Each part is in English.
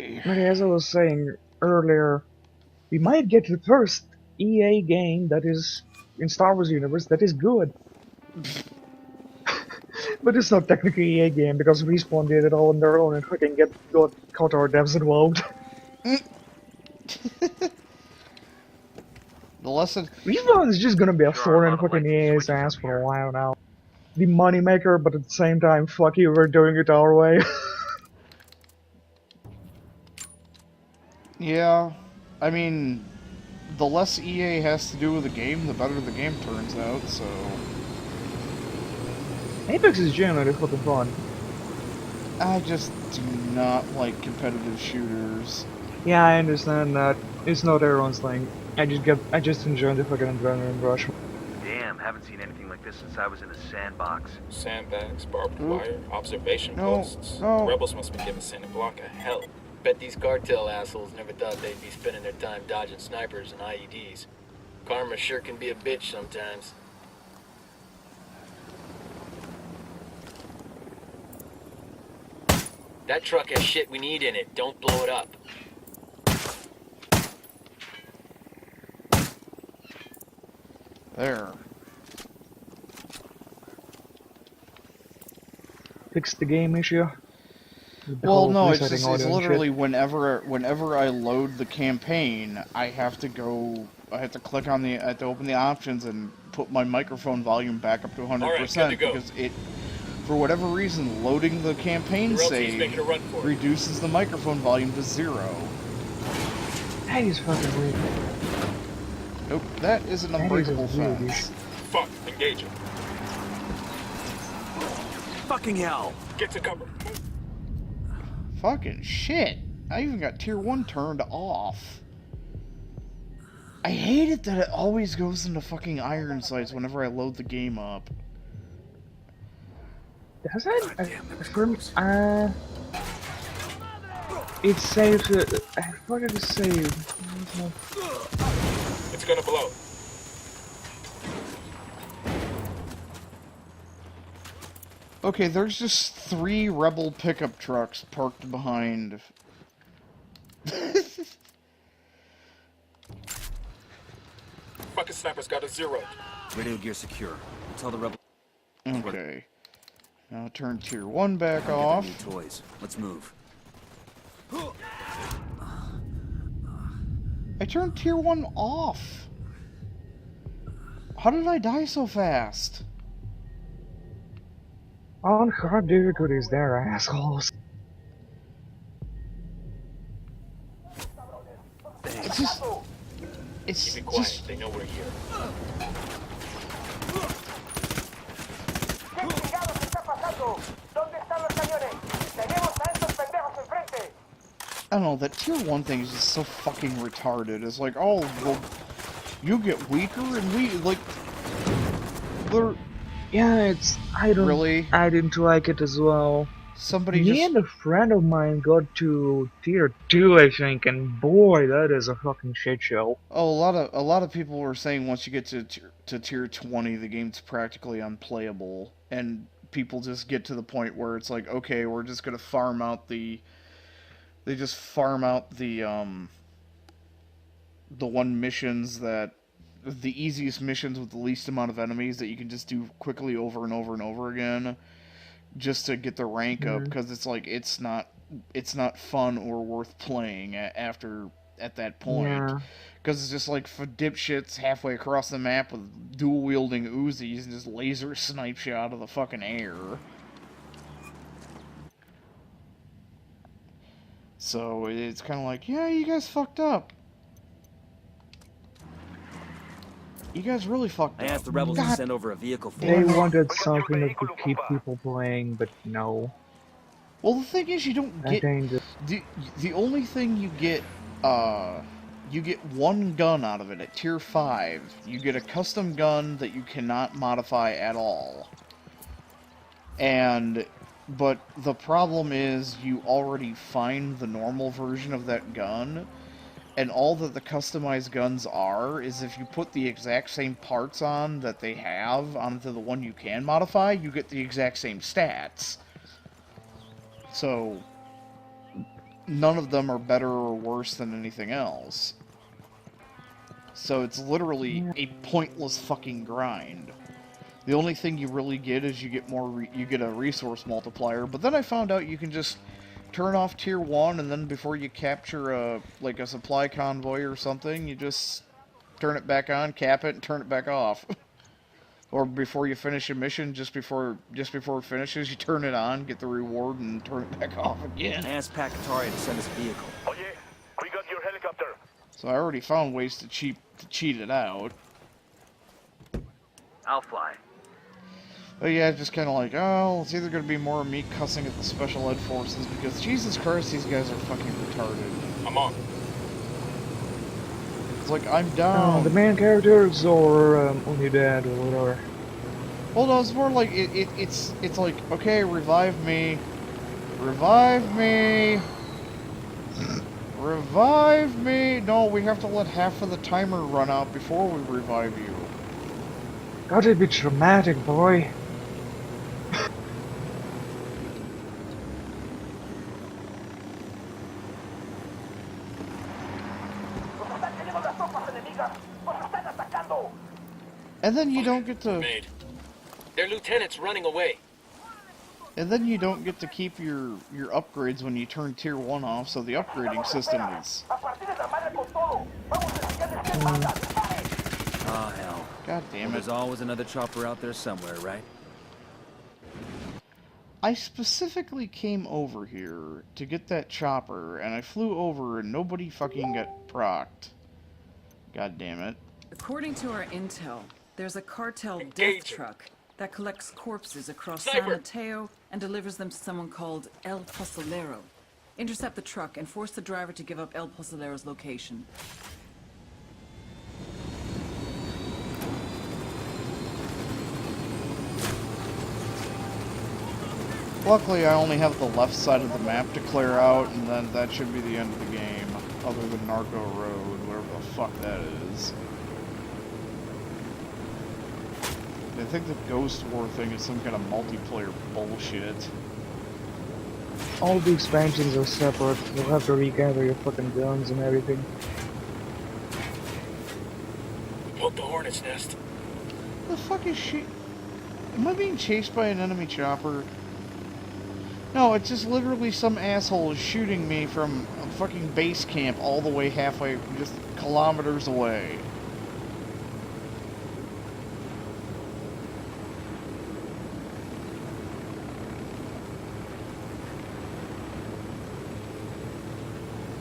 Okay. Okay, as I was saying earlier, we might get the first EA game that is in Star Wars universe that is good. But it's not technically EA game because Respawn did it all on their own and fucking got KOTOR devs involved. The lesson. Respawn is just gonna be a Sure are a thorn in lot of fucking lights and EA's switches ass up for a here. while now. The moneymaker, but at the same time, fuck you, we're doing it our way. Yeah. I mean, the less EA has to do with the game, the better the game turns out, so. Apex is genuinely fucking fun. I just do not like competitive shooters. Yeah, I understand that. It's not everyone's thing. I just enjoy the fucking adrenaline rush. Damn, haven't seen anything like this since I was in a sandbox. Sandbags, barbed wire, observation No, posts. no. The rebels must be giving Santa Blanca hell. Bet these cartel assholes never thought they'd be spending their time dodging snipers and IEDs. Karma sure can be a bitch sometimes. That truck has shit we need in it. Don't blow it up. There. Fix the game issue. Well, no, it's literally whenever I load the campaign, I have to click on I have to open the options and put my microphone volume back up to 100% Alright, good to go. because it, for whatever reason, loading the campaign Your LT's save making a run for it. reduces the microphone volume to 0. That is fucking weird. Nope, that is an That is a unbreakable weird fence. Fuck, engage him. Fucking hell! Get to cover. Fucking shit! I even got tier 1 turned off. I hate it that it always goes into fucking iron sights whenever I load the game up. Does it? It saves it. I forgot to save. It's gonna blow. Okay, there's just 3 rebel pickup trucks parked behind. Fucking sniper's got a 0. Radio gear secure. Tell the rebel. Okay. Now turn tier 1 back Get them off. new toys. Let's move. I turned tier 1 off. How did I die so fast? On hard difficulties there, assholes. It's just... It's Keep it quiet, just... they know we're here. I don't know, that tier 1 thing is just so fucking retarded. It's like, oh, well, you get weaker and we, like... They're... Yeah, I didn't like it as well. Somebody Me just... and a friend of mine got to tier 2, I think, and boy, that is a fucking shit show. Oh, a lot of people were saying once you get to tier 20, the game's practically unplayable, and people just get to the point where it's like, okay, we're just gonna farm out the... They just farm out the one missions that... The easiest missions with the least amount of enemies that you can just do quickly over and over and over again, just to get the rank up, because it's like, it's not fun or worth playing at that point. Yeah. Because it's just like for dipshits halfway across the map with dual-wielding Uzis and just laser snipe you out of the fucking air. So it's kind of like, yeah, you guys fucked up. You guys really fucked I up. asked the rebels to send over a vehicle for They us. wanted something that could keep people playing, but no. Well, the thing is, you don't I get... think that The only thing you get one gun out of it at tier 5. You get a custom gun that you cannot modify at all. But the problem is you already find the normal version of that gun, and all that the customized guns are is if you put the exact same parts on that they have onto the one you can modify, you get the exact same stats. So... none of them are better or worse than anything else. So it's literally a pointless fucking grind. The only thing you really get is you get you get a resource multiplier. But then I found out you can just turn off tier 1, and then before you capture a supply convoy or something, you just turn it back on, cap it, and turn it back off. Or before you finish a mission, just before it finishes, you turn it on, get the reward, and turn it back off again. I asked Pacatoria to send us a vehicle. Oh yeah, we got your helicopter. So I already found ways to cheat it out. I'll fly. But yeah, just kind of like, oh, it's either going to be more of me cussing at the Special Ed Forces, because Jesus Christ, these guys are fucking retarded. I'm on. It's like, I'm down. The main characters or only dad or whatever. Well, no, it's more like, it's like, okay, revive me. Revive me. Revive me. No, we have to let half of the timer run out before we revive you. Gotta be dramatic, boy. And then you don't get to... Made. Their lieutenant's running away. And then you don't get to keep your upgrades when you turn tier 1 off, so the upgrading system is... Oh, hell. God damn There's it. always another chopper out there somewhere, right? I specifically came over here to get that chopper, and I flew over and nobody fucking got procced. God damn it. According to our intel, there's a cartel death Engage it. truck that collects corpses across Sniper! San Mateo and delivers them to someone called El Pozolero. Intercept the truck and force the driver to give up El Pozolero's location. Luckily, I only have the left side of the map to clear out, and then that should be the end of the game, other than Narco Road, whatever the fuck that is. I think the Ghost War thing is some kind of multiplayer bullshit. All the expansions are separate. You'll have to regather your fucking guns and everything. Poke the hornet's nest. The fuck is she? Am I being chased by an enemy chopper? No, it's just literally some asshole is shooting me from a fucking base camp all the way halfway, just kilometers away.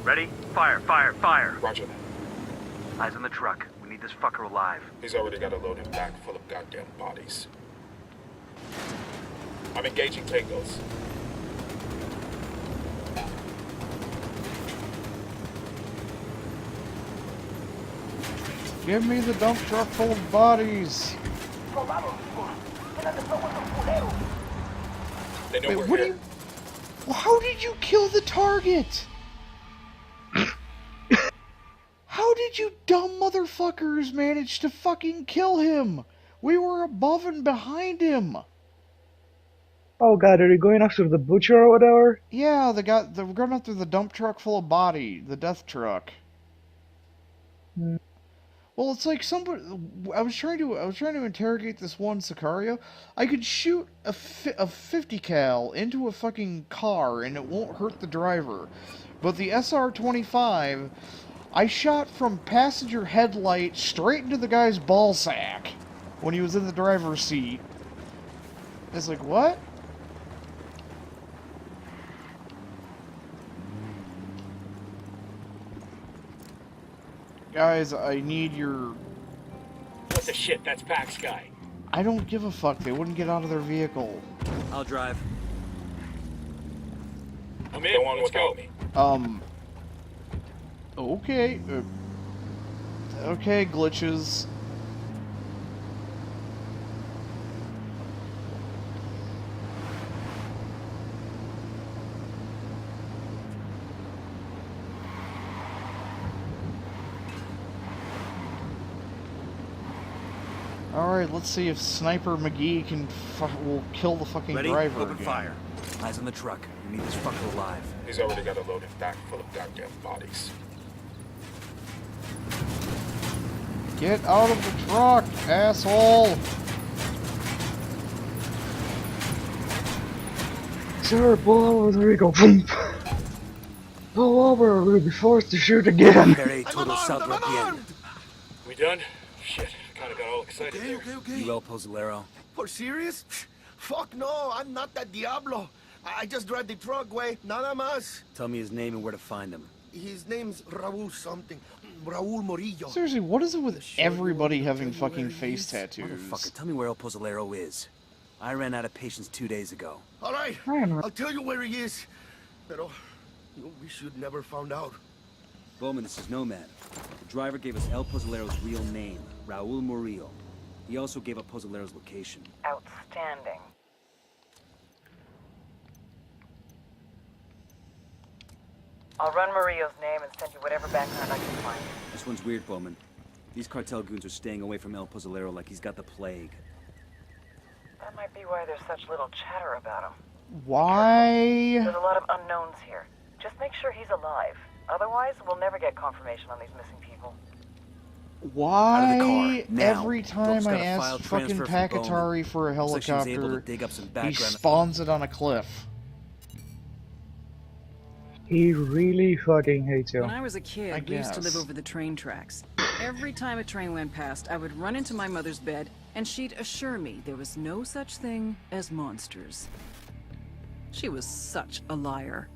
Ready? Fire, fire, fire. Roger that. Eyes on the truck. We need this fucker alive. He's already got to load him back full of goddamn bodies. I'm engaging tangos. Give me the dump truck full of bodies. They know Wait, we're what do here. you... Well, how did you kill the target? How did you dumb motherfuckers manage to fucking kill him? We were above and behind him. Oh god, are you going after the butcher or whatever? Yeah, we're going after the dump truck full of body, the death truck. Hmm. Well, it's like somebody. I was trying to interrogate this one Sicario. I could shoot a 50 cal into a fucking car and it won't hurt the driver, but the SR-25, I shot from passenger headlight straight into the guy's ball sack when he was in the driver's seat. It's like, what? Guys, I need your... What the shit? That's Pax guy. I don't give a fuck. They wouldn't get out of their vehicle. I'll drive. I'm in. Go on Let's go. without me. Okay. Okay, glitches. Alright, let's see if Sniper McGee will kill the fucking Ready? driver Open again. fire. Eyes on the truck. We need this fucker alive. He's already got a loading back full of goddamn bodies. Get out of the truck, asshole! Sir, pull over, there we go. Boom. Pull over, we'll be forced to shoot again. Very todo salto bien. We done? Shit, I kinda got all excited there. Okay. You El Pozzolero. For serious? Fuck no, I'm not that Diablo. I just drive the truck, way. Nada más. Tell me his name and where to find him. His name's Raul something. Raul Morillo. Seriously, what is it with everybody having fucking face tattoos? Motherfucker, tell me where El Pozzolero is. I ran out of patience 2 days ago. All right, I don't know. I'll tell you where he is. Pero we should never found out. Bowman, this is Nomad. The driver gave us El Pozzolero's real name, Raul Murillo. He also gave up Pozzolero's location. Outstanding. I'll run Murillo's name and send you whatever background I can find. This one's weird, Bowman. These cartel goons are staying away from El Pozzolero like he's got the plague. That might be why there's such little chatter about him. Why? There's a lot of unknowns here. Just make sure he's alive. Otherwise, we'll never get confirmation on these missing people. Why Out of the car, now. every time Brooks I got a ask file fucking transfer from Pacatari for a Looks like she was able helicopter, to dig up some he background. spawns it on a cliff? He really fucking hates you. When I was a kid, I we used to live guess. over the train tracks. Every time a train went past, I would run into my mother's bed, and she'd assure me there was no such thing as monsters. She was such a liar.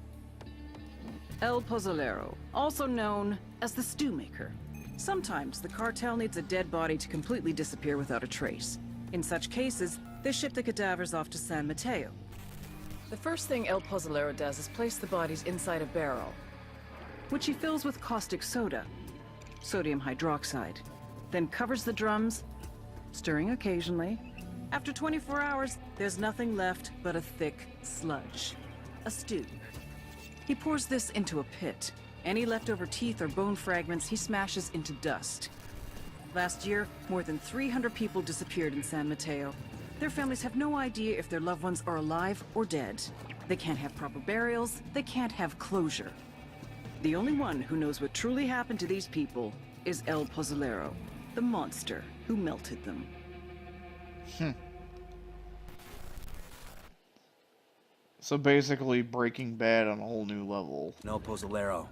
El Pozzolero, also known as the Stew Maker. Sometimes the cartel needs a dead body to completely disappear without a trace. In such cases, they ship the cadavers off to San Mateo. The first thing El Pozzolero does is place the bodies inside a barrel, which he fills with caustic soda, sodium hydroxide, then covers the drums, stirring occasionally. After 24 hours, there's nothing left but a thick sludge, a stew. He pours this into a pit. Any leftover teeth or bone fragments he smashes into dust. Last year, more than 300 people disappeared in San Mateo. Their families have no idea if their loved ones are alive or dead. They can't have proper burials, they can't have closure. The only one who knows what truly happened to these people is El Pozzolero, the monster who melted them. So basically, Breaking Bad on a whole new level. No Pozzolero.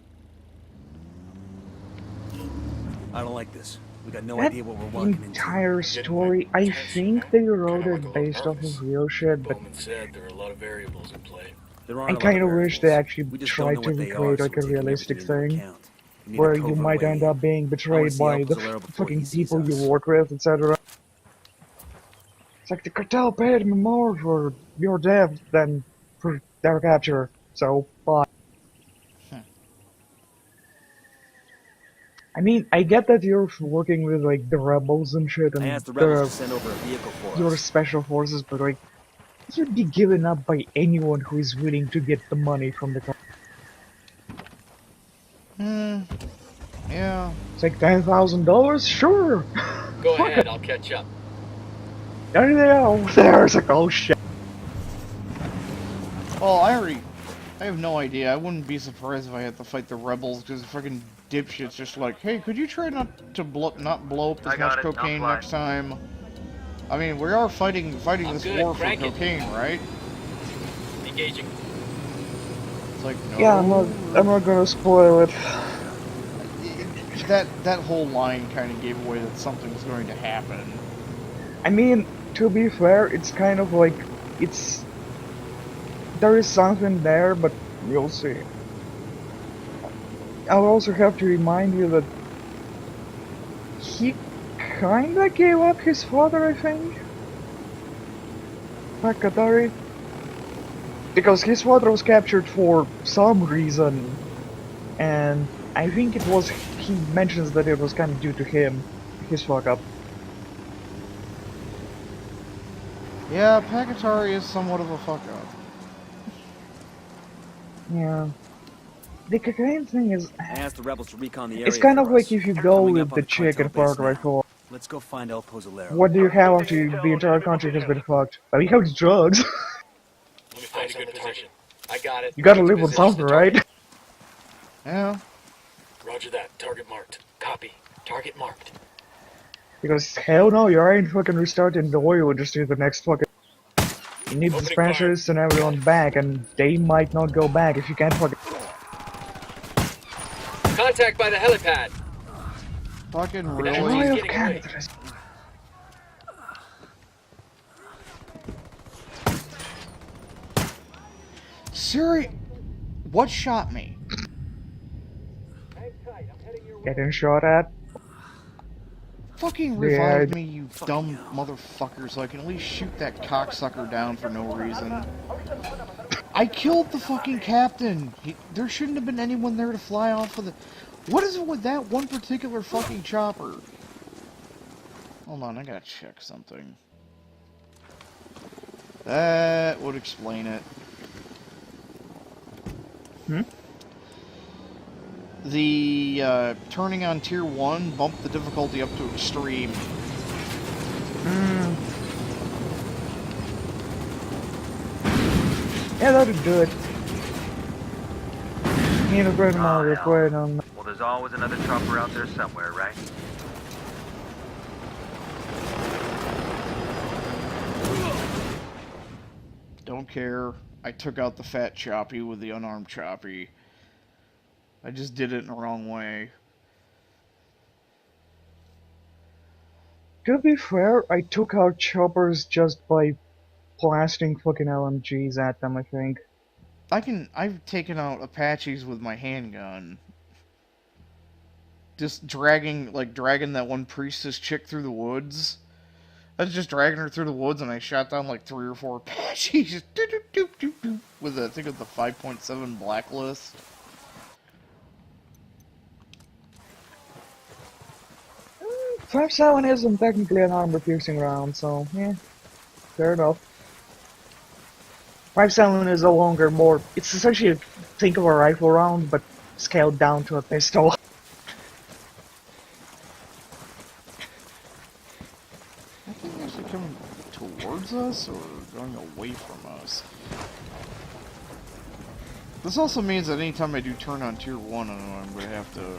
I don't like this. We got no That idea what we're walking into. entire story, I think they wrote it based off of real shit, but Bowman said there are a lot of variables in play. There I aren't a lot kind of of wish they variables. actually We just tried don't to know what they are, recreate so like we're a taking realistic everything into thing, account. We need a where you covert might way end in. up being I wanna betrayed see by El the Pozzolero before fucking he sees people you us. work with, etc. It's like the cartel paid me more for your death than for their capture, so bye. I mean, I get that you're working with like the rebels and shit I and asked the rebels to send over a vehicle for your us. special forces, but like, you'd be given up by anyone who is willing to get the money from the company. Yeah. It's like $10,000? Sure! Go Fuck ahead, it. I'll catch up. There they are over there. It's like, oh shit. Well, I have no idea. I wouldn't be surprised if I had to fight the rebels, because fucking dipshit's just like, hey, could you try not blow up I this got much it, I'll cocaine fly. next time? I mean, we are fighting I'm this good, war for crank it. cocaine, right? Engaging. It's like, no. Yeah, I'm not gonna spoil it. That whole line kind of gave away that something's going to happen. I mean, to be fair, it's kind of like, there is something there, but you'll see. I'll also have to remind you that he kinda gave up his father, I think. Pacatari. Because his father was captured for some reason, and I think he mentions that it was kind of due to him, his fuck up. Yeah, Pacatari is somewhat of a fuck up. Yeah. The cocaine thing is, I asked the rebels to recon the area. it's kind for of like us. if you We're go coming with up on the chick in cartel Far base Cry now. 4. Let's go find El Pozzolero. What do you have after the entire country has been fucked? I mean, how drugs? Let me find in a good position. I got it. You gotta live with Position something, the target. right? Yeah. Roger that. Target marked. Copy. Target marked. Because hell no, you ain't fucking restarting the oil just to the next fucking. You need the Opening specialists and everyone back, and they might not go back if you can't fucking. Contact by the helipad. Fucking Joy really? Joy of getting away. Canada. Siri, what shot me? Getting shot at. Fucking revive me, you dumb motherfucker, so I can at least shoot that cocksucker down for no reason. I killed the fucking captain! There shouldn't have been anyone there to fly off with it. What is it with that one particular fucking chopper? Hold on, I gotta check something. That would explain it. Hmm? The turning on tier 1 bumped the difficulty up to extreme. Yeah, that'd do it. Need a great amount of required on. Well, there's always another chopper out there somewhere, right? Don't care. I took out the fat choppy with the unarmed choppy. I just did it in the wrong way. To be fair, I took out choppers just by blasting fucking LMGs at them, I think. I've taken out Apaches with my handgun. Just dragging that one priestess chick through the woods. I was just dragging her through the woods and I shot down like 3 or 4 Apaches. Just with I think it was the 5.7 blacklist. .57 isn't technically an armor-piercing round, so yeah, fair enough. 5.7 is a longer, more. It's essentially think of a rifle round, but scaled down to a pistol. I think they're actually coming towards us or going away from us. This also means that anytime I do turn on tier 1, I'm going to have to.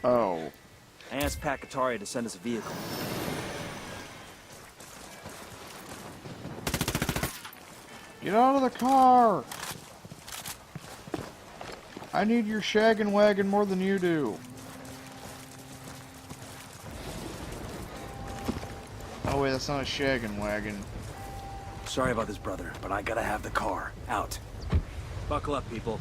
Oh. I asked Pakatari to send us a vehicle. Get out of the car! I need your shaggin' wagon more than you do. Oh wait, that's not a shaggin' wagon. Sorry about this, brother, but I gotta have the car. Out. Buckle up, people.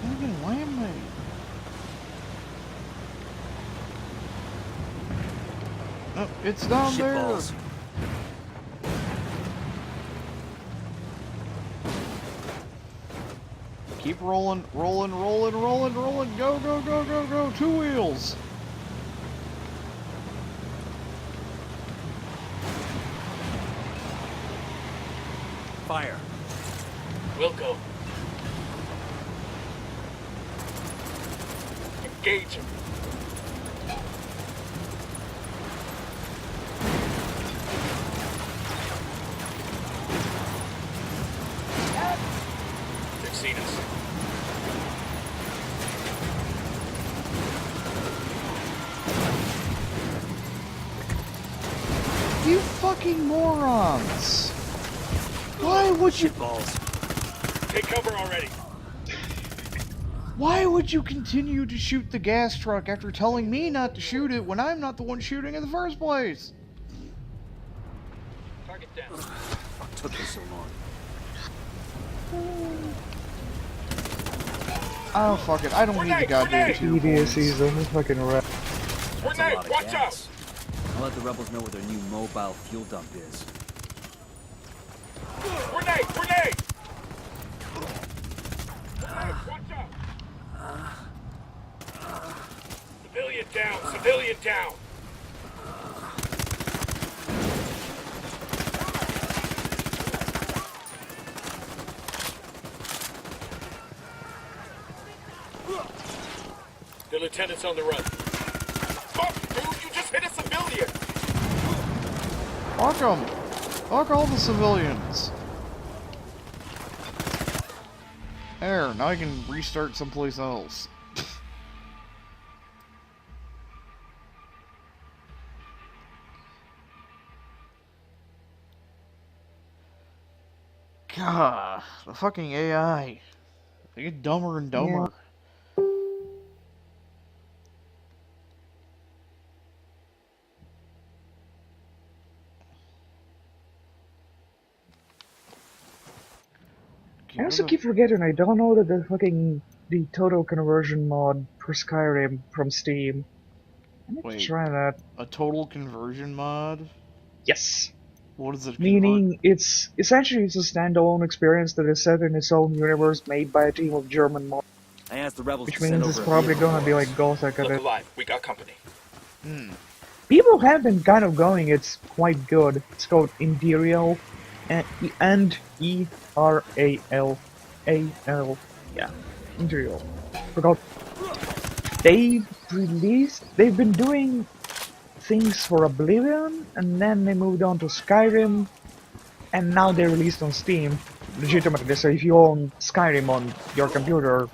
Again, why am I... Oh, it's down there! Shitballs. Keep rolling, rolling, rolling, rolling, rolling. Go, go, go, go, go. 2 wheels. Fire. Wilco. Engage him. They've seen us. You fucking morons. Why would you... Shitballs. Take cover already. Why would you continue to shoot the gas truck after telling me not to shoot it when I'm not the one shooting in the first place? Target down. What took this so long? Oh, fuck it. I don't need the goddamn tier EDSC's only fucking rat. That's a lot of gas. I'll let the rebels know where their new mobile fuel dump is. Grenade! Grenade! Watch out! Civilian down! Civilian down! The lieutenant's on the run. Fuck, dude! You just hit a civilian! Fuck them! Fuck all the civilians! There, now I can restart someplace else. God, the fucking AI. They get dumber and dumber. I also keep forgetting I downloaded the total conversion mod for Skyrim from Steam. I need Wait. to try that. A total conversion mod? Yes. What is it? Meaning it's essentially it's a standalone experience that is set in its own universe made by a team of German mods. I asked the rebels Which to send means it's over a probably vehicle gonna for be us. like Gothic. Look alive, we got company. People have been kind of going, it's quite good. It's called Imperial, and E-R-A-L-A-L. Yeah, Imperial. Forgot. They've been doing things for Oblivion, and then they moved on to Skyrim, and now they released on Steam. Legitimately, so if you own Skyrim on your computer,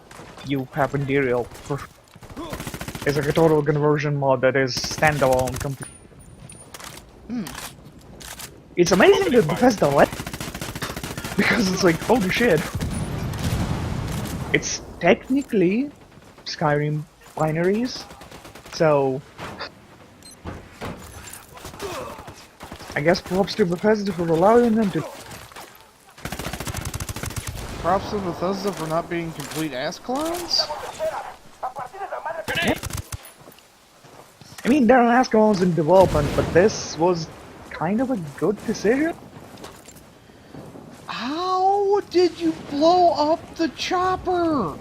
you have Imperial. It's like a total conversion mod that is standalone. It's amazing that Bethesda let, because it's like, holy shit. It's technically Skyrim binaries, so I guess props to Bethesda for allowing them to. Props to Bethesda for not being complete ass clowns? Yep. I mean, there are ass-clones in development, but this was kind of a good decision. How did you blow up the chopper?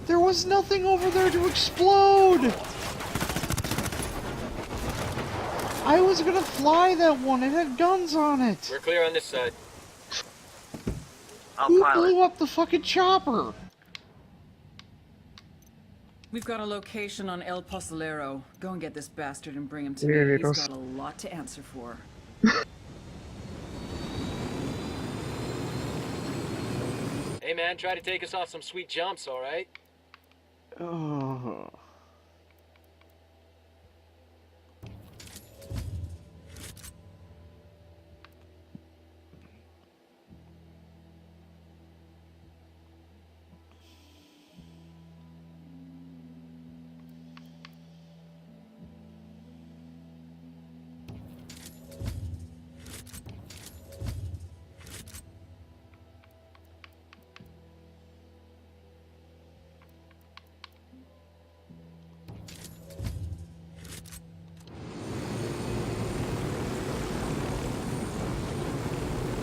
There was nothing over there to explode! I was gonna fly that one, it had guns on it! We're clear on this side. Who blew up the fucking chopper? We've got a location on El Postolero. Go and get this bastard and bring him to Really, me. it He's was- got a lot to answer for. Hey man, try to take us off some sweet jumps, alright? Oh.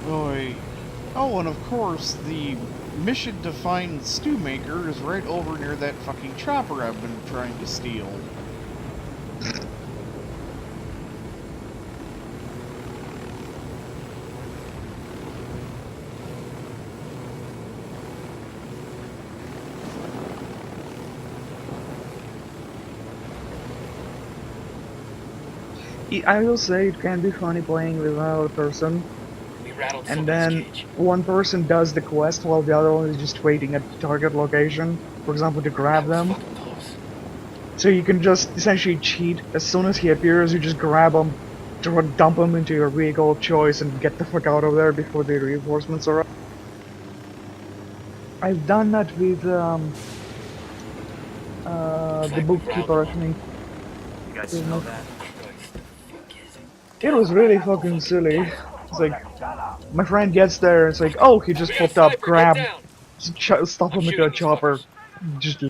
Boy. Oh, and of course, the mission to find Stew Maker is right over near that fucking chopper I've been trying to steal. I will say it can be funny playing with another person, We rattled and somebody's then cage. one person does the quest while the other one is just waiting at the target location, for example, to grab That was them. fucking close. So you can just essentially cheat. As soon as he appears, you just grab him, dump him into your vehicle of choice, and get the fuck out of there before the reinforcements arrive. I've done that with the like bookkeeper, I round think. You guys smell that? It was really fucking silly. It's like, my friend gets there, it's like, oh, he just We got a popped up, sniper, grab, get down. stuff him I'm into a shooting these chopper, fuckers. just.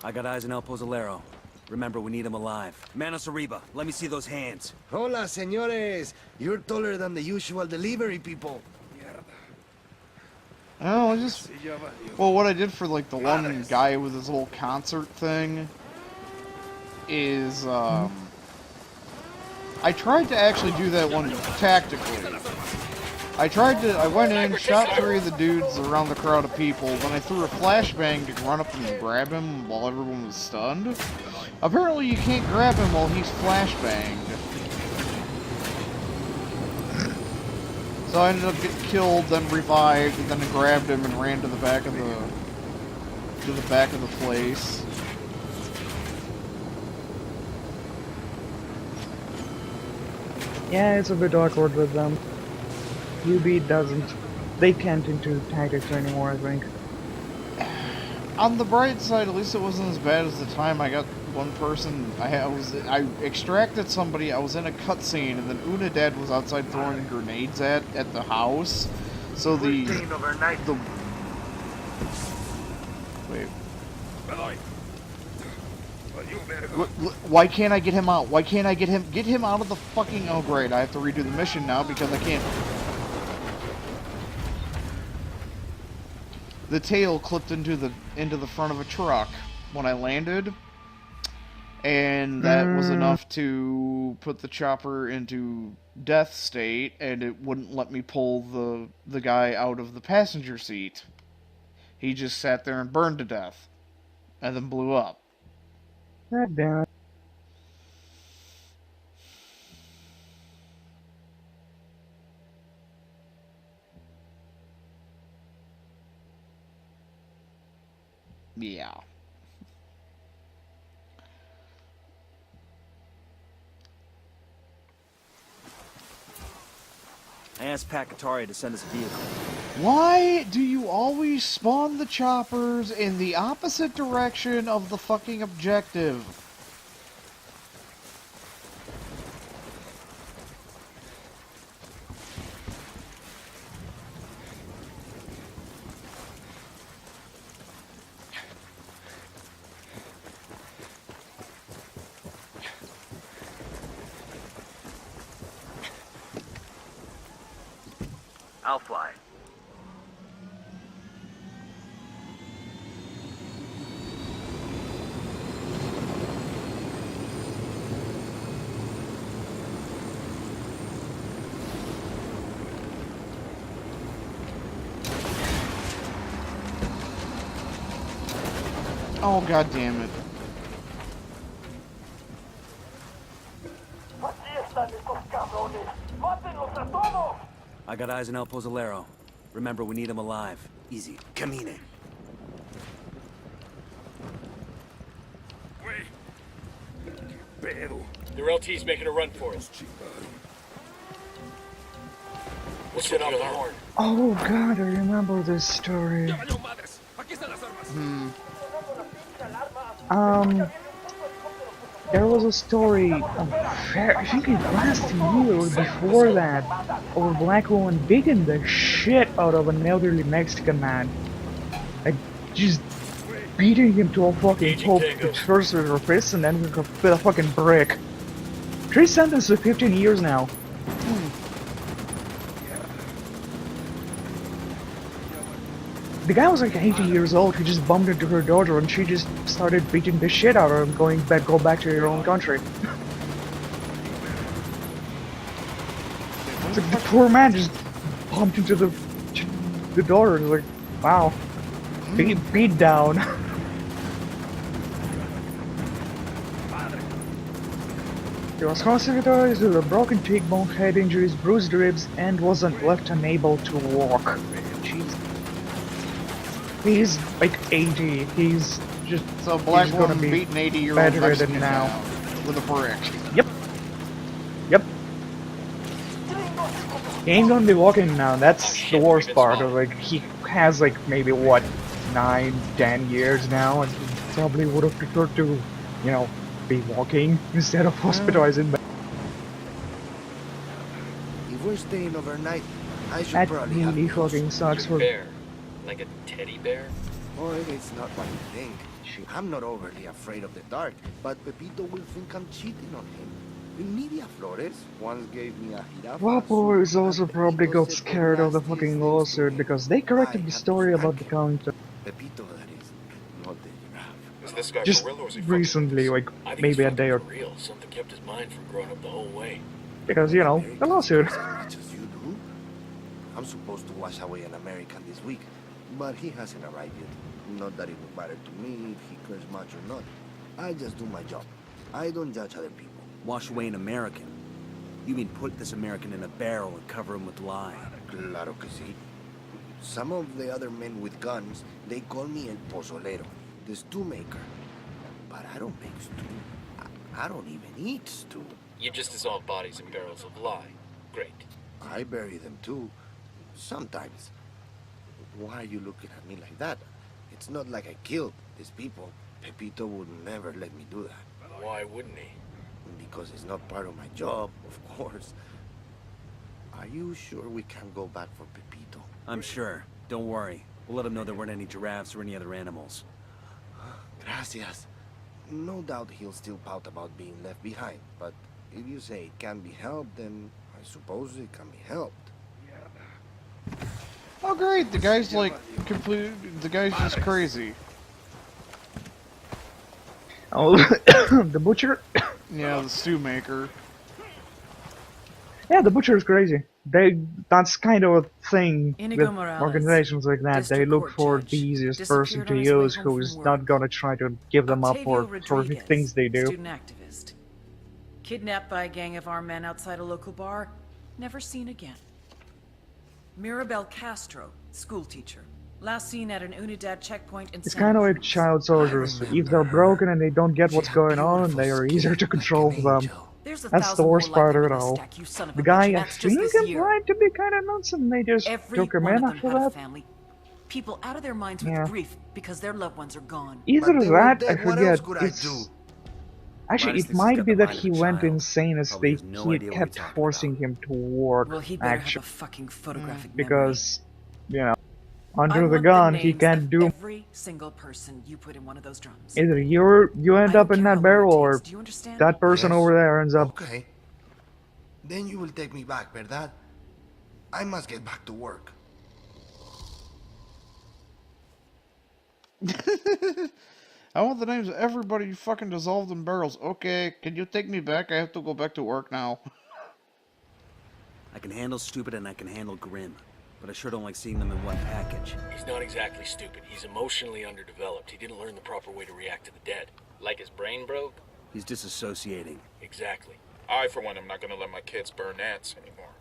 I got eyes on El Pozolero. Remember, we need him alive. Manos arriba. Let me see those hands. Hola, señores. You're taller than the usual delivery people. No, I just... Well, what I did for, like, the one guy with his little concert thing is, I tried to actually do that one tactically. I went in, shot 3 of the dudes around the crowd of people, then I threw a flashbang to run up and grab him while everyone was stunned. Apparently you can't grab him while he's flashbanged. So I ended up getting killed, then revived, and then I grabbed him and ran to the back of the place. Yeah, it's a bit awkward with them. UB doesn't. They can't into tactics anymore, I think. On the bright side, at least it wasn't as bad as the time I got one person. I extracted somebody. I was in a cutscene, and then Unidad was outside throwing grenades at the house. So the wait. Why can't I get him out? Why can't I get him out of the fucking... Oh great, I have to redo the mission now because I can't. The tail clipped into the front of a truck when I landed, and that was enough to put the chopper into death state, and it wouldn't let me pull the guy out of the passenger seat. He just sat there and burned to death, and then blew up. God damn it. Yeah. I asked Pakatari to send us a vehicle. Why do you always spawn the choppers in the opposite direction of the fucking objective? I'll fly. Oh, god damn it. I got eyes on El Pozolero. Remember, we need him alive. Easy. Camine. Their LT's making a run for us. We'll set off the horn. Oh god, I remember this story. There was a story I think it last year or before that, of a black woman beating the shit out of an elderly Mexican man. Like, just beating him to a fucking pulp first with her fist and then with a fucking brick. She's sentenced to 15 years now. The guy was like 80 years old. He just bumped into her daughter and she just started beating the shit out of him, go back to your own country. It's like the poor man just bumped into the daughter. It's like, wow. Beat down. He was hospitalized with a broken cheekbone, head injuries, bruised ribs, and wasn't left unable to walk. Jeez. He's like 80. He's just So black he's woman gonna be beat an 80-year-old bedridden Mexican now. down with a brick. Yep. Yep. He ain't gonna be walking now. That's the worst part. Like, he has like maybe what, 9-10 years now, and he probably would have preferred to, you know, be walking instead of hospitalizing. If we're staying overnight, I should That probably have really fucking sucks for. Bear. Like a teddy bear? Boy, it's not what you think. I'm not overly afraid of the dark, but Pepito will think I'm cheating on him. Emilia Flores once gave me a jirafa Guapo soup, is also and probably Pepito got said scared of the Oblast is fucking next to lawsuit him. because they I corrected the had to story about spank the him. counter Pepito, that is, not the giraffe. Is this guy just for real or is he fucking with recently, us? like I think he's maybe a fucking day for or real. Something kept his mind from growing up the whole way. because Well, you know the Americans lawsuit. curse as much as you do. I'm supposed to wash away an American this week, but he hasn't arrived yet. Not that it would matter to me if he cursed much or not. I just do my job. I don't judge other people. Wash away an American. You mean put this American in a barrel and cover him with lye? Claro que sí. Some of the other men with guns, they call me El Pozolero, the stew maker. But I don't make stew. I don't even eat stew. You just dissolve bodies in barrels of lye. Great. I bury them too. Sometimes. Why are you looking at me like that? It's not like I killed these people. Pepito would never let me do that. Why wouldn't he? Because it's not part of my job, of course. Are you sure we can't go back for Pepito? I'm sure. Don't worry. We'll let him know there weren't any giraffes or any other animals. Gracias. No doubt he'll still pout about being left behind, but if you say it can be helped, then I suppose it can be helped. Oh great, the guy's like complete. The guy's just crazy. Oh, the butcher. Yeah, the stew maker. Yeah, the butcher is crazy. That's kind of a thing Inigo with Morales, organizations like that. They district look court for judge, the easiest person disappeared to on his way use home who from is work. not gonna try to give them up Octavio for the things they do. student activist. Kidnapped by a gang of armed men outside a local bar, never seen again. Mirabel Castro, schoolteacher. Last seen at an Unidad checkpoint in It's Santa kind of like Cruz. child soldiers. If remember they're her. broken and they don't get She what's had going on, beautiful they are easier skin to like control an them. angel. There's That's the 1,000 more worst part like of them it in this all. stack, you son of a The bitch, guy, and I that's just think, this year. implied to be kind of nuts, and they just Every took him one in of them after had a that. family. People out of their minds Yeah. with grief because their loved ones are gone. Either But they were that, I dead. What else forget. could I do? Actually, Midas it thinks he's might got be the that mind of he a went child. insane as Probably they has no he idea what we kept talked forcing about. him to work. Well, he better have Actually, a fucking photographic memory. because you know, I under the want gun, names he can't of do. every single person you put in one of those drums. Either you I end don't up in care how that long barrel, it or takes. Do you understand? that person Yes. over there ends up. Okay. Then you will take me back, ¿verdad? I must get back to work. I want the names of everybody fucking dissolved in barrels. Okay, can you take me back? I have to go back to work now. I can handle stupid and I can handle grim. But I sure don't like seeing them in one package. He's not exactly stupid. He's emotionally underdeveloped. He didn't learn the proper way to react to the dead. Like his brain broke? He's disassociating. Exactly. I, for one, am not gonna let my kids burn ants anymore.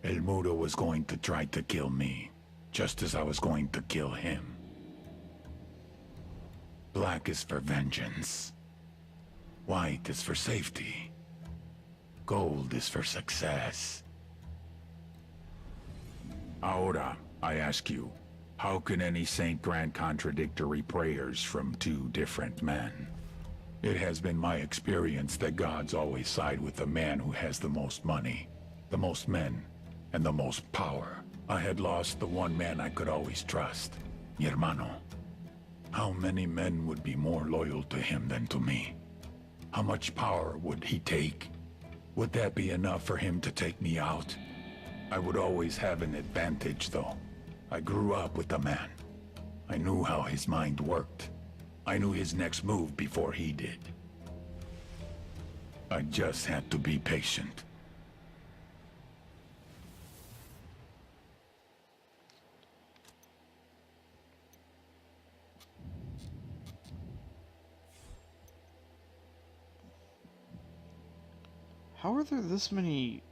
El Mudo was going to try to kill me, just as I was going to kill him. Black is for vengeance. White is for safety. Gold is for success. Ahora, I ask you, how can any saint grant contradictory prayers from two different men? It has been my experience that gods always side with the man who has the most money, the most men, and the most power. I had lost the one man I could always trust, mi hermano. How many men would be more loyal to him than to me? How much power would he take? Would that be enough for him to take me out? I would always have an advantage, though. I grew up with the man. I knew how his mind worked. I knew his next move before he did. I just had to be patient. How are there this many...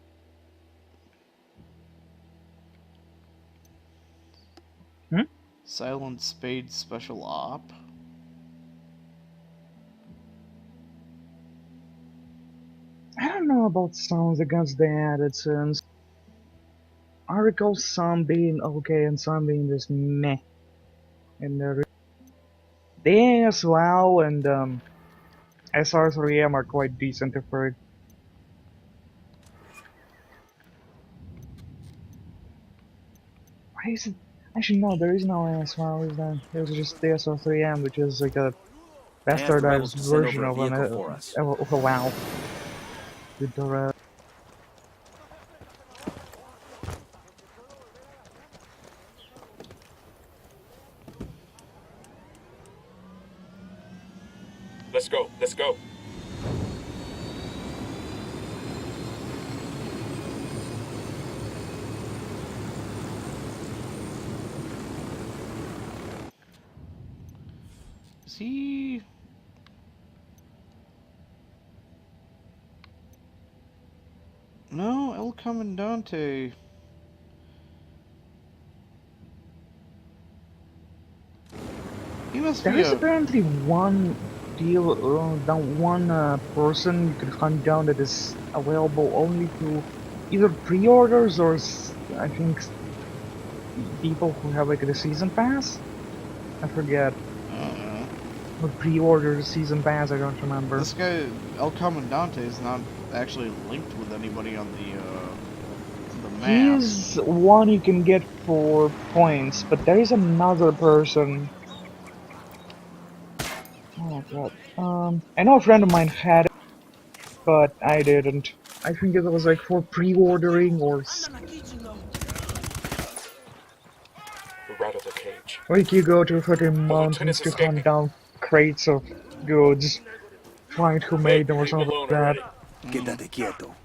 Silent Spade Special Op? I don't know about sounds against the added since I recall some being okay and some being just meh. And they as well and SR3M are quite decent for it. Why is it? Actually, no, there is no AS1 with them. There's just the SR3M, which is like a I asked the rebels bastardized to send version over a of an vehicle for us. of a WoW. With the Let's go. Let's go. Is he... No, El Comandante. He must There be is a... apparently one deal, one person you can hunt down that is available only to either pre-orders or I think people who have like the season pass. I forget. Or pre-order the season pass. I don't remember. This guy, El Comandante, is not actually linked with anybody on the map. He's one you can get for points, but there is another person. Oh god. I know a friend of mine had it, but I didn't. I think it was like for pre-ordering or We're out of the cage. like you go to fucking The mountains lieutenant's to escaping. hunt down crates of goods, find who made them or Leave him something alone like that. already. Quédate quieto.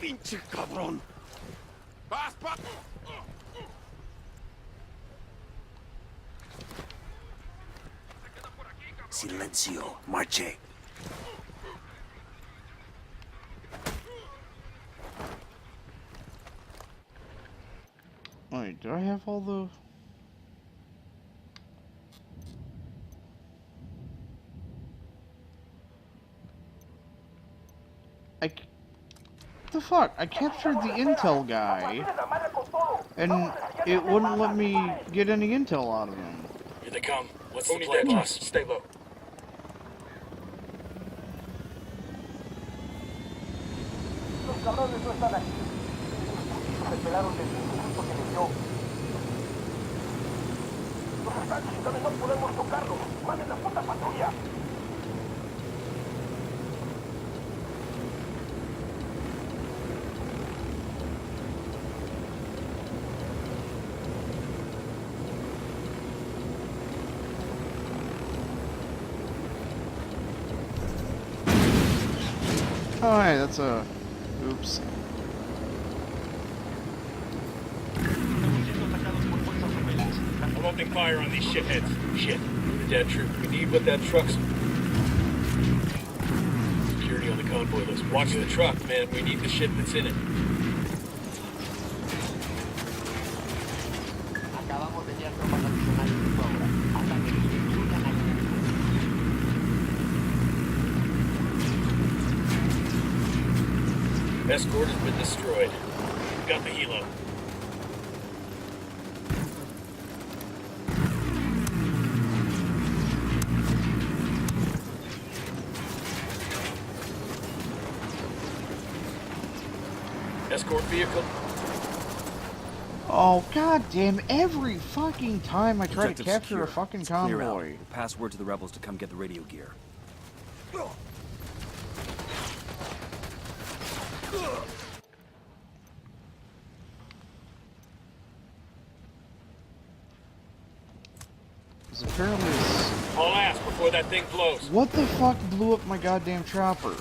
Pinche cabrón. Silencio. Marche. Wait, do I have all the... The fuck? I captured the intel guy, and it wouldn't let me get any intel out of him. Here they come. What's Who the need plan, that boss? boss? Stay low. Oh, hey, that's a... Oops. I'm opening fire on these shitheads. Shit. The dead troop. We need what that truck's... Security on the convoy looks... Watch the truck, man. We need the shit that's in it. Escort has been destroyed. Got the helo. Escort vehicle. Oh, god damn, every fucking time I try to Objective capture secure. a fucking It's clear out. convoy. We'll pass word to the rebels to come get the radio gear. Because apparently it's... Haul ass before that thing blows. What the fuck blew up my goddamn chopper?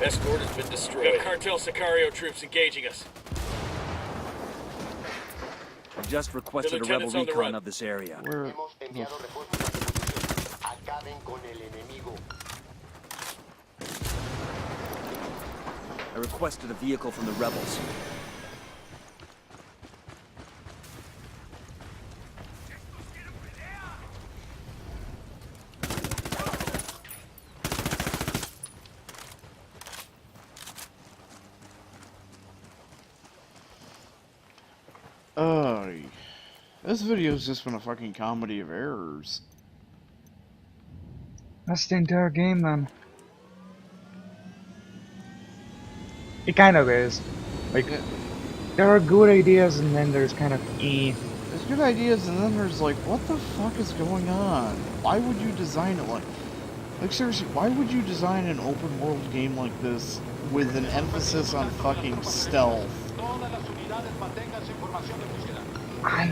Escort has been destroyed. We got cartel Sicario troops engaging us. I've just requested a rebel lieutenant's on the recon run. of this area. Where... I requested a vehicle from the rebels. This video's just been a fucking comedy of errors. That's the entire game, man. It kind of is. Like, Yeah, there are good ideas and then there's kind of there's good ideas, and then there's like, what the fuck is going on? Why would you design it like seriously, why would you design an open world game like this with an emphasis on fucking stealth? I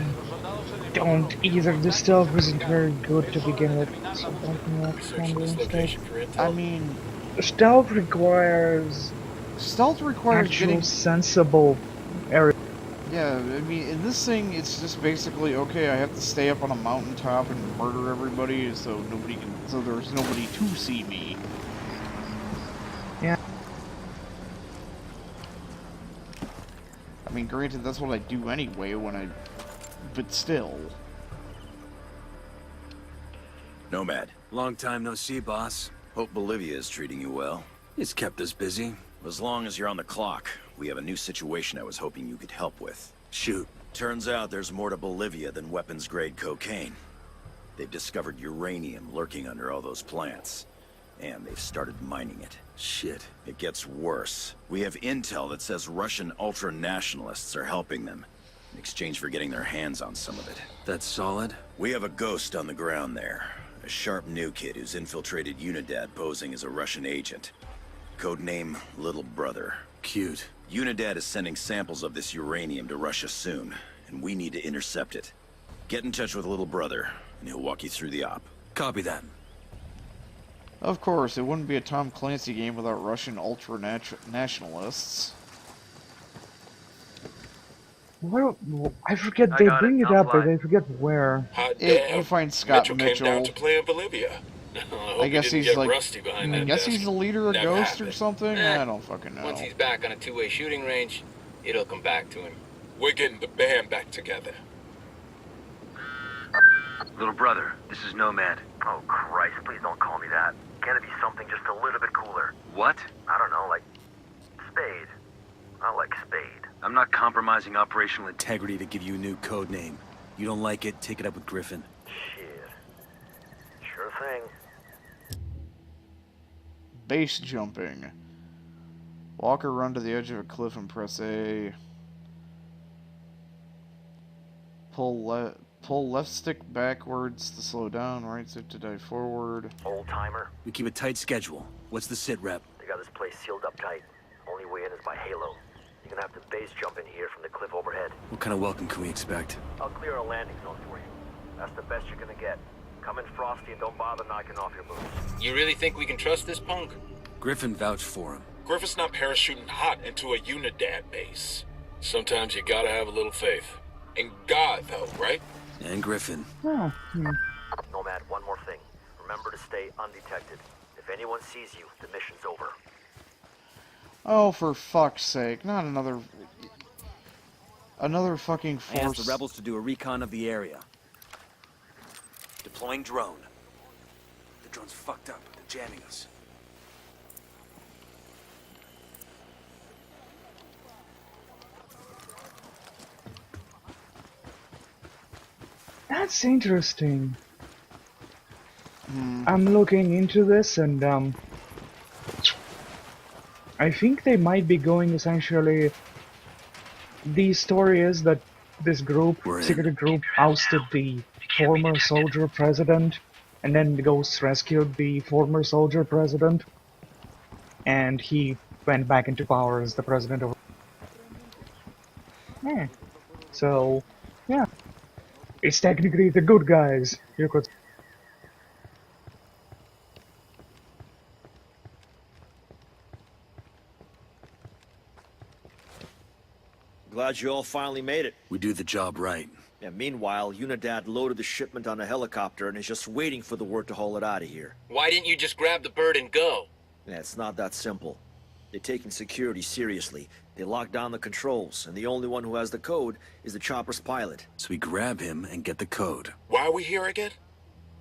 don't either. The stealth isn't very good to begin with. So don't know Researching this location for intel. I mean, stealth requires getting. actual sensible area. Yeah, I mean, in this thing, it's just basically, okay, I have to stay up on a mountaintop and murder everybody so there's nobody to see me. Yeah. I mean, granted, that's what I do anyway but still. Nomad, Long time no see, boss. hope Bolivia is treating you well. It's kept us busy. As long as you're on the clock, we have a new situation I was hoping you could help with. Shoot. Turns out there's more to Bolivia than weapons-grade cocaine. They've discovered uranium lurking under all those plants, and they've started mining it. Shit. It gets worse. We have intel that says Russian ultra-nationalists are helping them, in exchange for getting their hands on some of it. That's solid. We have a ghost on the ground there. A sharp new kid who's infiltrated Unidad posing as a Russian agent. Codename Little Brother. Cute. Unidad is sending samples of this uranium to Russia soon, and we need to intercept it. Get in touch with Little Brother, and he'll walk you through the op. Copy that. Of course, it wouldn't be a Tom Clancy game without Russian ultra-nationalists. Where, I forget, I they got bring it, it I'll up, but fly. I forget where. Hot You damn. find Scott Mitchell came down Mitchell. to play in Bolivia. I hope guess he didn't he's get like- rusty behind I that guess desk. he's the leader of Never Ghost or happened. something? Eh, I don't fucking know. Once he's back on a two-way shooting range, it'll come back to him. We're getting the band back together. Little brother, this is Nomad. Oh, Christ, please don't call me that. Can it be something just a little bit cooler? What? I don't know, like Spade. I like Spade. I'm not compromising operational Integrity to give you a new code name. You don't like it, take it up with Griffin. Shit. Sure thing. Base jumping. Walk or run to the edge of a cliff and press A. Pull left stick backwards to slow down, right stick to dive forward. Old timer. We keep a tight schedule. What's the sit rep? They got this place sealed up tight. Only way in is by Halo. You're gonna have to base jump in here from the cliff overhead. What kind of welcome can we expect? I'll clear a landing zone for you. That's the best you're gonna get. Come in frosty and don't bother knocking off your boots. You really think we can trust this punk? Griffin vouched for him. Griffith's not parachuting hot into a Unidad base. Sometimes you gotta have a little faith. In God, though, right? And Griffin. Oh, Nomad, one more thing. Remember to stay undetected. If anyone sees you, the mission's over. Oh, for fuck's sake. Not another fucking I asked force. the rebels to do a recon of the area. Deploying drone. The drone's fucked up. They're jamming us. that's interesting. I'm looking into this and I think they might be going essentially. The story is that this group, We're in. secret group, ousted the former soldier president, and then the Ghosts rescued the former soldier president, and he went back into power as the president of. Yeah. So, yeah, it's technically the good guys. You could. Glad you all finally made it. We do the job right. Yeah, meanwhile, Unidad loaded the shipment on a helicopter and is just waiting for the word to haul it out of here. Why didn't you just grab the bird and go? Yeah, it's not that simple. They're taking security seriously. They locked down the controls, and the only one who has the code is the chopper's pilot. So we grab him and get the code. Why are we here again?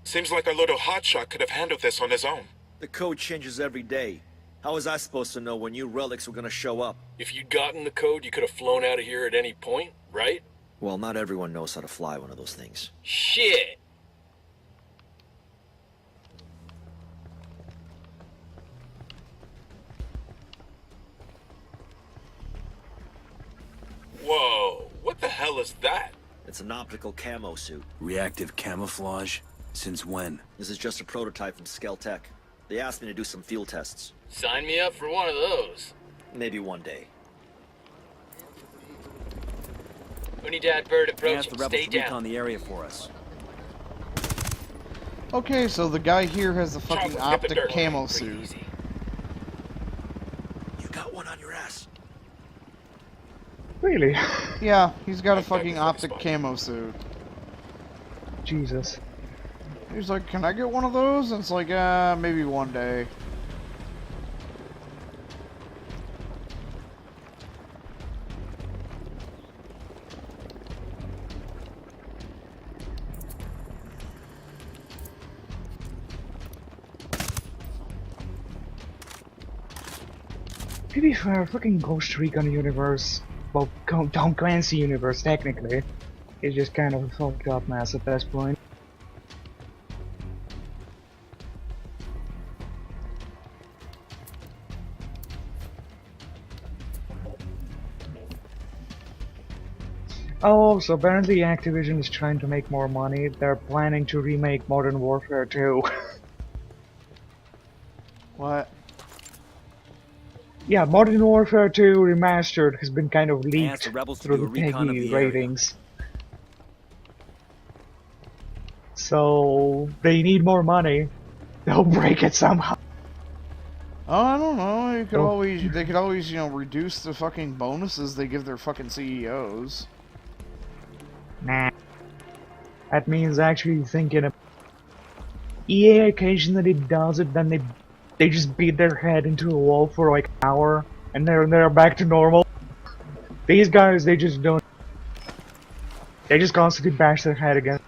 Seems like our little hotshot could have handled this on his own. The code changes every day. How was I supposed to know when new relics were gonna show up? If you'd gotten the code, you could have flown out of here at any point, right? Well, not everyone knows how to fly one of those things. Shit! hell is that? It's an optical camo suit. Reactive camouflage? Since when? This is just a prototype from Skeltech. They asked me to do some field tests. Sign me up for one of those. Maybe one day. Unidad bird Ask approaching. the rebels Stay to down. recon the area for us. Okay, so the guy here has the fucking Chocolate, hit the optic dirt. camo Pretty suit. easy. You got one on your ass. Really? Yeah, he's got a I've got fucking this optic spot. camo suit. Jesus. He's like, can I get one of those? And it's like, maybe one day. To be fair, fucking Ghost Recon universe, well, Tom Clancy universe technically, is just kind of a fucked up mess at this point. Oh, so apparently Activision is trying to make more money. They're planning to remake Modern Warfare 2. What? Yeah, Modern Warfare 2 Remastered has been kind of asked leaked the rebels to through do the a recon of Peggy the area. ratings. So they need more money. They'll break it somehow. Oh, I don't know. You could Oh. always, they could always, you know, reduce the fucking bonuses they give their fucking CEOs. Nah. That means actually thinking of EA occasionally does it, then they just beat their head into a wall for like an hour and they're back to normal. These guys, they just don't, they just constantly bash their head against.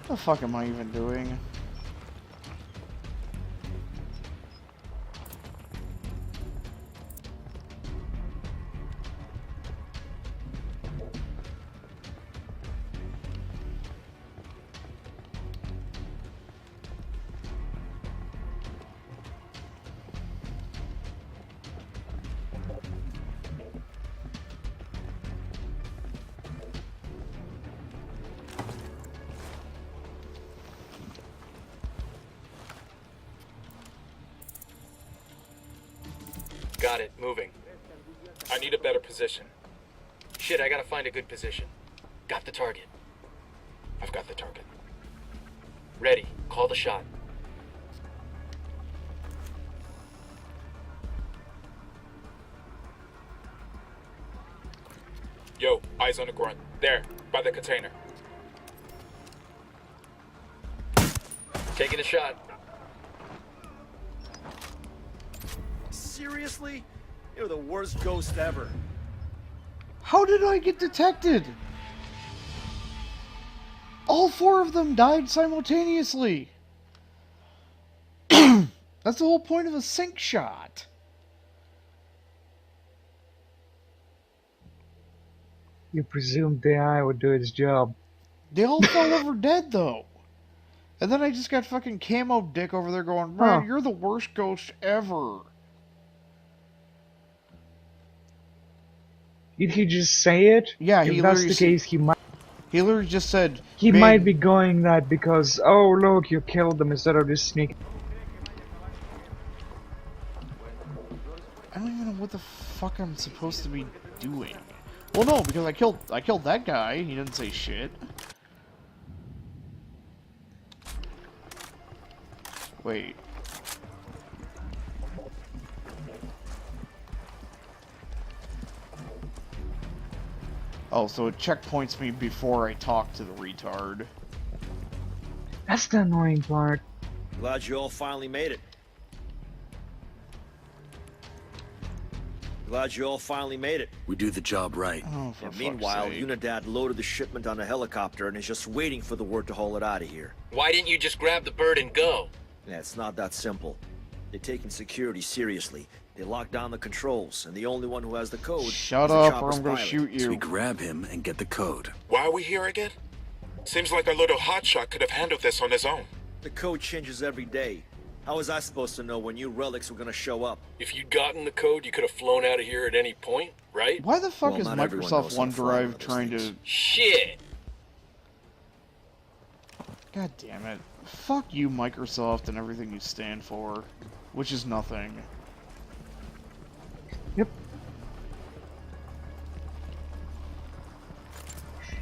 What the fuck am I even doing? Got it. Moving. I need a better position. Shit, I gotta find a good position. Got the target. I've got the target. Ready. Call the shot. Yo, eyes on the grunt. There, by the container. Taking a shot. Seriously? You're the worst ghost ever. How did I get detected? All four of them died simultaneously. That's the whole point of a sync shot. You presumed the AI would do its job. They all fell over dead, though. And then I just got fucking camo dick over there going, Ryan, you're the worst ghost ever. Did he just say it? Yeah, if he that's the literally case, he might. He literally just said... He "Man, might be going that because, oh look, you killed them instead of just sneaking. I don't even know what the fuck I'm supposed to be doing. Well, no, because I killed that guy. He didn't say shit. Wait. Oh, so it checkpoints me before I talk to the retard. That's the annoying part. Glad you all finally made it. Glad you all finally made it. We do the job right. Oh, for And meanwhile, fuck's sake. Unidad loaded the shipment on a helicopter and is just waiting for the word to haul it out of here. Why didn't you just grab the bird and go? Yeah, it's not that simple. They're taking security seriously. They lock down the controls, and the only one who has the code Shut is the up or chopper's I'm gonna pilot. shoot So we you. grab him and get the code. Why are we here again? Seems like our little hotshot could have handled this on his own. The code changes every day. How was I supposed to know when new relics were gonna show up? If you'd gotten the code, you could have flown out of here at any point, right? Why the fuck Well, is not everyone Microsoft knows how to fly one OneDrive of those trying things. to... Shit! God damn it. Fuck you, Microsoft, and everything you stand for. Which is nothing. Yep.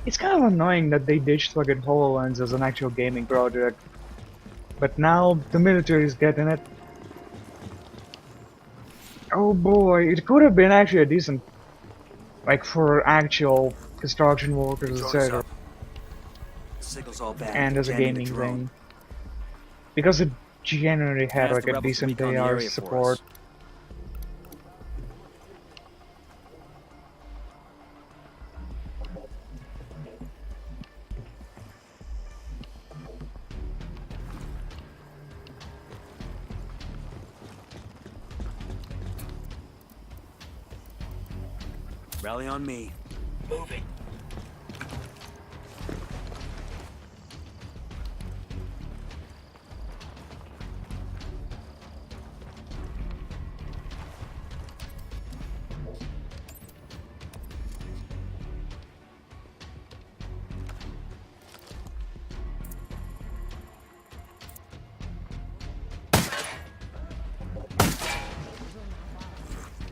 It's kind of annoying that they ditched fucking HoloLens as an actual gaming project. But now the military is getting it. Oh boy, it could have been actually a decent, like, for actual construction workers, etc. Signal's all bad. And as a Jamming the gaming drone. thing. Because it generally had Ask like the a rebels to decent recon the AR area for support. us. Rally on me. Moving.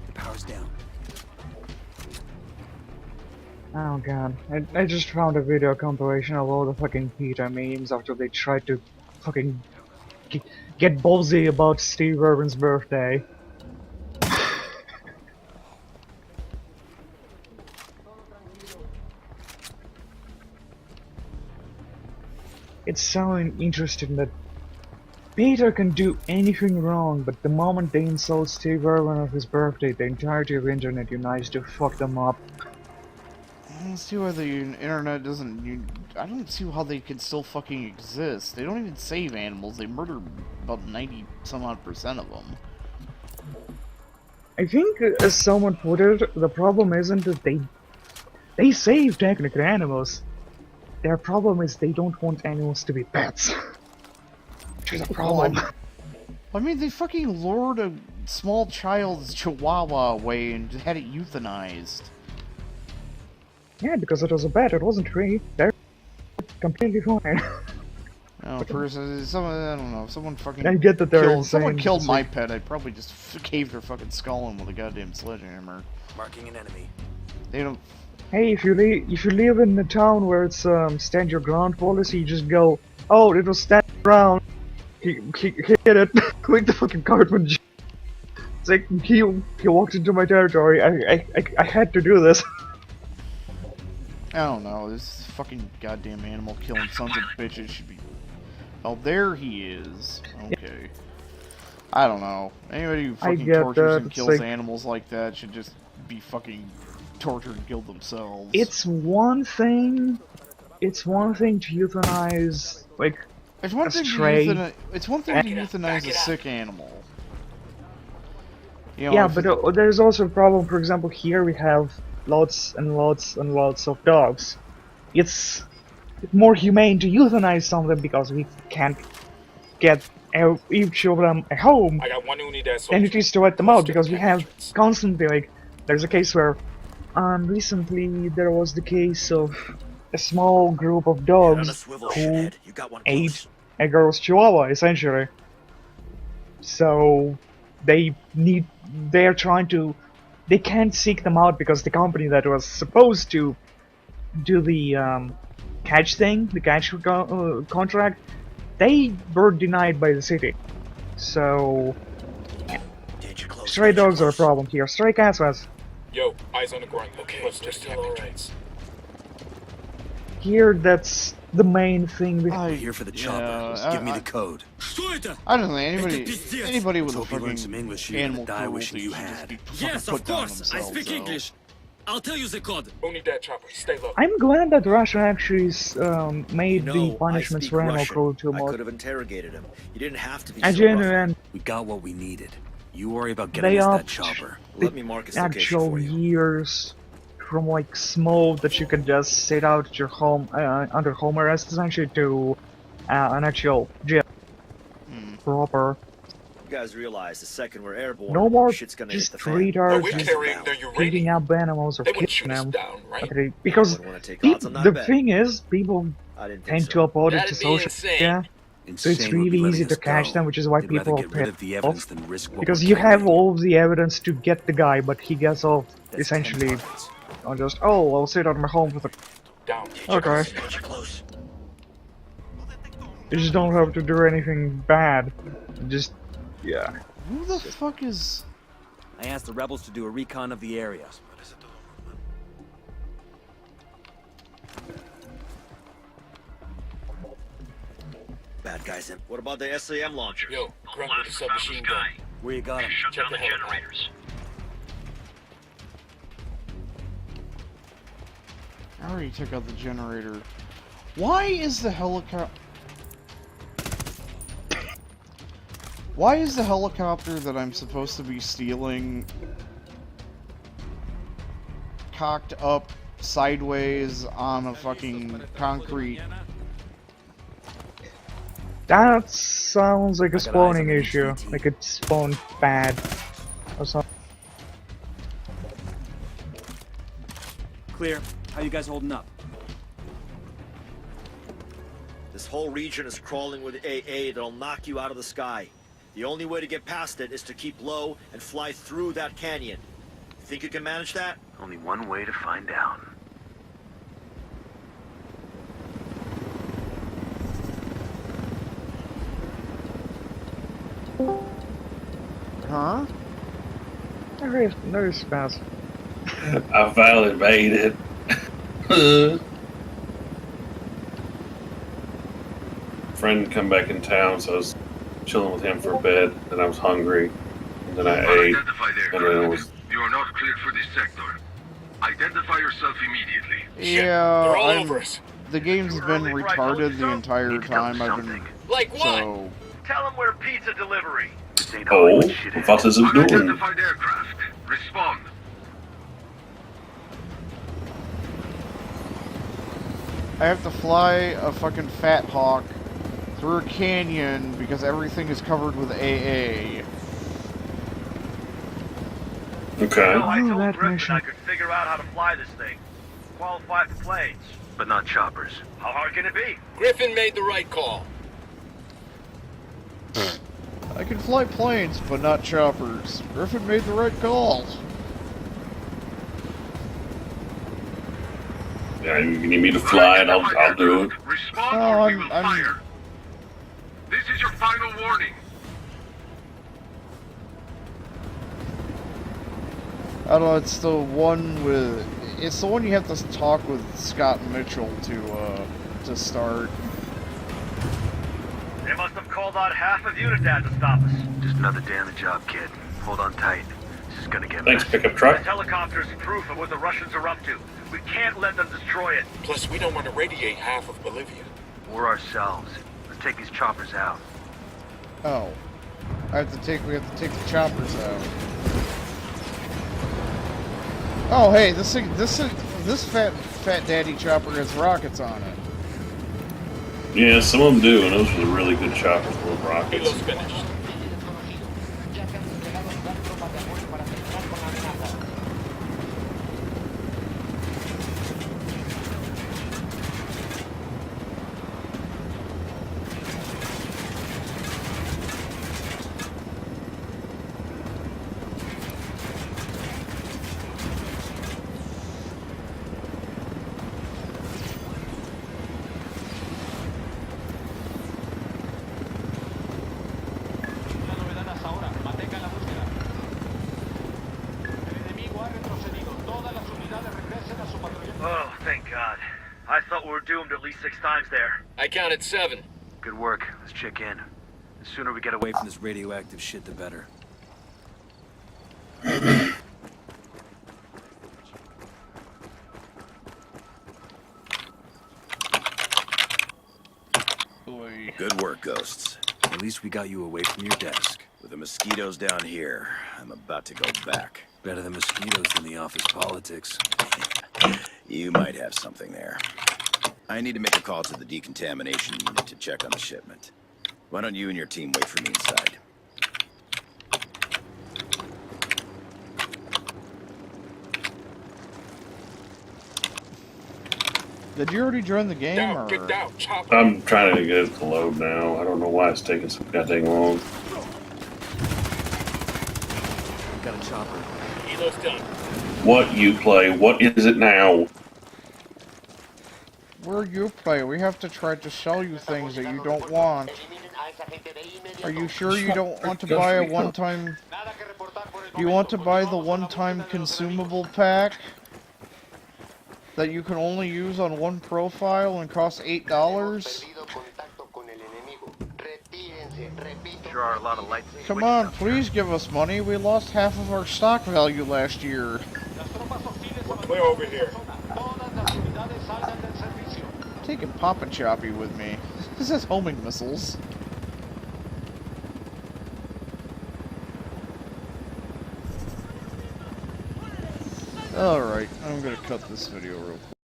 The power's down. Oh god. I just found a video compilation of all the fucking PETA memes after they tried to fucking get ballsy about Steve Irwin's birthday. It's so interesting that Peter can do anything wrong, but the moment they insult Steve Irwin on his birthday, the entirety of the internet unites to fuck them up. I don't see why the internet doesn't... I don't see how they can still fucking exist. They don't even save animals. They murder about 90-some-odd% of them. I think, as someone put it, the problem isn't that they save technically animals. Their problem is they don't want animals to be pets. Which is a problem. I mean, they fucking lured a small child's chihuahua away and had it euthanized. Yeah, because it was a pet, it wasn't free. They're completely fine. Oh, person, someone, I don't know, someone fucking I get that they're killed, insane, someone killed it's my like- pet, I'd probably just caved her fucking skull in with a goddamn sledgehammer. Marking an enemy. They don't... Hey, if you live in a town where it's stand your ground policy, you just go, oh, it was stand your ground. He hit it. Click the fucking cartman. It's like he walked into my territory. I had to do this. I don't know, this fucking goddamn animal killing sons of bitches should be... Oh, there he is. Okay. I don't know. Anybody who fucking get tortures that, and it's kills like- animals like that should just be fucking tortured and killed themselves. It's one thing to euthanize, like, It's one a thing stray. it's one thing to euthanize a sick animal. You know, Yeah, if but it- there's also a problem. For example, here we have lots and lots and lots of dogs. It's more humane to euthanize some of them because we can't get each of them a home, I got one unidad than soldier. it is to let them out, Close to because the we have penetrance. constantly, like, there's a case where recently there was the case of a small group of On a dogs swivel, who shithead. You got one ate close. a girl's chihuahua, essentially. So they can't seek them out because the company that was supposed to do the catch thing, the catch contract, they were denied by the city. So Danger close. stray danger dogs are a close. problem here. Stray cats was Yo, eyes on the ground. Okay, Plus we're just still all right. entrance. here. That's the main thing. We're here for the chopper. yeah, Give me the code. I don't think anybody with a Hope you learned fucking some English. You're gonna animal die cruelty wishing you should just had. be fucking put down themselves, though. I'll tell you the code. Who need that chopper? Stay low. I'm glad that Russia actually made You the know, I punishments speak for animal Russian. cruelty I more. could have interrogated him. You didn't have to be I so rough. genuinely We got what we needed. You worry about getting they us that upped chopper. Let me mark its location actual for you. years from like small that you could just sit out at your home under home arrest essentially to an actual jail proper. You guys realize the second we're airborne, No more shit's gonna hit just the fan. retard We're just carrying their beating uranium. up animals or They wouldn't killing shoot us them. down, right? Okay, because Anyone wanna take odds on that the bet? thing is, people I didn't think tend so. to upload it to That'd be social insane. media, so it's Insane would be really letting easy to us catch go. them, which is why They'd people rather are get rid of pissed the off. evidence than risk what Because we're you have carrying. all of the evidence to get the guy, but he gets off That's essentially 10 targets. on just, oh, I'll sit at my home with a... Down. Okay. You just don't have to do anything bad. Just, yeah. Who the fuck is... I asked the rebels to do a recon of the area. Bad guys in. What about the SAM launcher? Yo, grunt with the submachine gun. Where you got him? Check the helicopter. I already took out the generator. Why is the helicopter... Why is the helicopter that I'm supposed to be stealing cocked up sideways on a fucking concrete? That sounds like a I got eyes spawning on the issue. HVT. Like it spawned bad. Or something. Clear. How you guys holding up? This whole region is crawling with AA that'll knock you out of the sky. The only way to get past it is to keep low and fly through that canyon. Think you can manage that? Only one way to find out. Huh? No spouse. I finally made it. Friend come back in town, so I was chilling with him for a bit, and I was hungry, and then I ate, and then it was... You are not cleared for this sector. Identify yourself immediately. Yeah, They're all over us. the game's been retarded the entire time I've been... Like what? So... Tell them we're pizza delivery. This ain't Oh, Hollywood shit. what is it doing? Unidentified aircraft. Respond. I have to fly a fucking Fat Hawk through a canyon because everything is covered with AA. Okay. I Oh, told that Griffin mission. I could figure out how to fly this thing. Qualify for planes. But not choppers. How hard can it be? Griffin made the right call. I can fly planes, but not choppers. Griffin made the right call. Yeah, you need me to fly, and I'll do it. Respond Oh, or we will I'm- fire. This is your final warning. I don't know, it's the one with... It's the one you have to talk with Scott Mitchell to start. They must have called out half of Unidad to stop us. Just another day on the job, kid. Hold on tight. This is gonna get Thanks, messy. pickup This truck. helicopter's proof of what the Russians are up to. We can't let them destroy it. Plus, we don't want to radiate half of Bolivia. We're ourselves. Let's take these choppers out. Oh. We have to take the choppers out. Oh, hey, this fat daddy chopper has rockets on it. Yeah, some of them do, and those are the really good choppers with rockets. Kilo's finished. Oh, thank God. I thought we were doomed at least 6 times there. I counted 7. Good work. Let's check in. The sooner we get away Away from this radioactive shit, the better. Boy. Good work, Ghosts. At least we got you away from your desk. With the mosquitoes down here, I'm about to go back. Better the mosquitoes than the office politics. You might have something there. I need to make a call to the decontamination unit to check on the shipment. Why don't you and your team wait for me inside? Did you already join the game? Down, Or? get down, chopper. I'm trying to get it to load now. I don't know why it's taking so goddamn long. Got a chopper. Elo's done. What you play? What is it now? Where you play, we have to try to sell you things that you don't want. Are you sure you don't want to buy a one-time... You want to buy the one-time consumable pack? That you can only use on one profile and costs $8? Sure are a lot of lights. Come on, please give us money. We lost half of our stock value last year. We're clear over here. Taking Papa Choppy with me. This is homing missiles. Alright, I'm gonna cut this video real quick.